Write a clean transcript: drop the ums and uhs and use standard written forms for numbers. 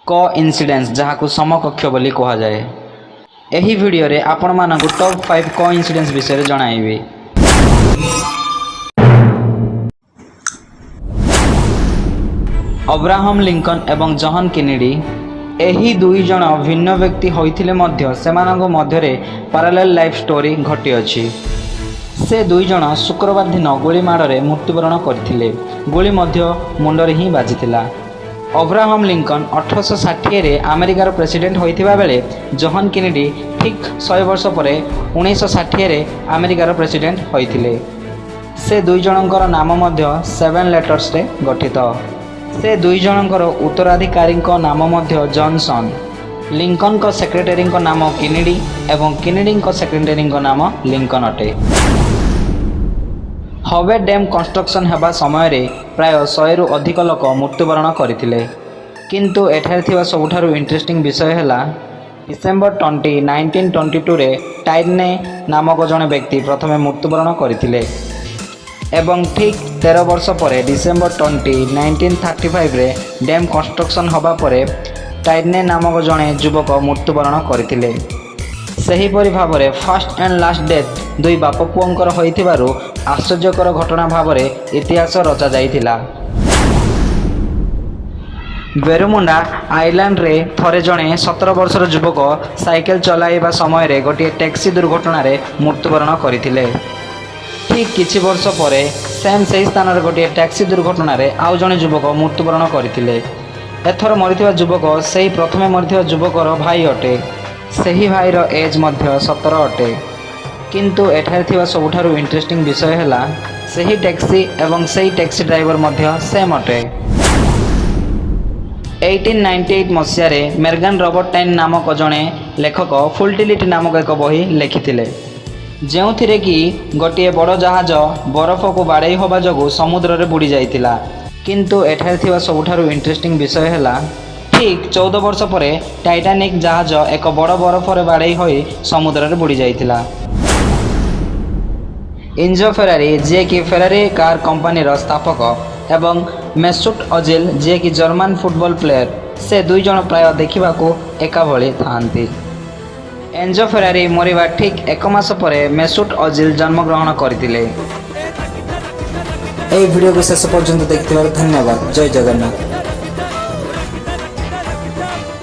Coincidence जहां समकक्ष बोली कह जाए। एही वीडियो रे आपण मानकु टॉप 5 कोइंसिडेंस विषय रे जणाइबे। अब्राहम लिंकन एवं जॉन केनेडी एही दुई जण भिन्न व्यक्ति होइथिले मध्य सेमानक मध्यरे पैरेलल लाइफ स्टोरी घटी अछि। से दुई जण शुक्रवार दिन गोली माड़े मृत्युवरण करथिले। गोली मध्य मुंडरे ही बाजिथिला। अब्राहम लिंकन 1860 रे अमेरिकार प्रेसिडेंट होइथिबा बेले जॉन केनेडी ठीक 100 वर्ष पर 1960 रे अमेरिकार प्रेसिडेंट होइथिले। से दुई जनकर नाम मध्य 7 लेटर्स रे गठित। से दुई जनकर उत्तराधिकारी नाम मध्य जॉनसन। लिंकन को सेक्रेटरी नाम केनेडी एवं केनेडी को सेक्रेटरी नाम लिंकन अटे। हवे डैम कंस्ट्रक्शन हेबा समय रे प्राय 100 रु अधिक लोक मृत्युवरण करथिले। किंतु एठारे थिबा सबुठारु इंटरेस्टिंग विषय हैला डिसेंबर 20 1922 रे टाइडने नामक जने व्यक्ति प्रथमे मृत्युवरण करथिले एवं ठीक 13 वर्ष पर डिसेंबर 20 1935 रे डैम कंस्ट्रक्शन होबा परे टाइडने नामक जने युवक मृत्युवरण करथिले। सेहीपरि भावरे फर्स्ट एंड लास्ट डेथ दुई बाप पुअंकर होइथिबारु आश्चर्यकर घटना भावरे इतिहास रचा जाइथिला। बेरुमुंडा आइलैंड रे थरे जणे 17 वर्षर युवक साइकेल चलाइबा समय रे गोटे टैक्सी दुर्घटना रे मृत्युवरण करथिले। ठीक किछि वर्ष परे सेम सेही स्थान रे गोटे टैक्सी दुर्घटना रे आउ जणे युवक मृत्युवरण करथिले। एथर मरिथिबा युवक सेही प्रथमे मरिथिबा युवकर भाई अटे। सेही भाईर एज मध्य 17 अटे। किंतु एठारे थिबा सबुठारु इंटरेस्टिंग विषय हैला सेही टैक्सी एवं सेही टैक्सी ड्राइवर मध्य सेम अटे। 1898 मसिया रे मेर्गन रॉबर्टाइन नामक जणे लेखक फुलटिलिटी नामक एक बही लिखिथिले जेउथिरे कि गोटे बड़ जहाज बरफ को बाड़ई होबा जगु समुद्र रे बुड़ी जाइतिला। किंतु एठारे थिबा सबुठारु इंटरेस्टिंग विषय हैला ठीक 14 वर्ष पर टाइटानिक जहाज एक बड़ बरफ रे बाड़ई होई समुद्र रे बुड़ी जाइतिला। एंजो फेरारी जे कि फेरारी कार कंपनी रो स्थापक एवं मेसुट ओजिल जे कि जर्मन फुटबॉल प्लेयर से दुई जण प्राय देखा एका भली थांती। एंजो फेरारी मरिबा ठीक 1 मास पर मेसुट ओजिल जन्मग्रहण करथिले। एई वीडियो को शेष पर्यंत देखिथिबार धन्यवाद। जय जगन्नाथ।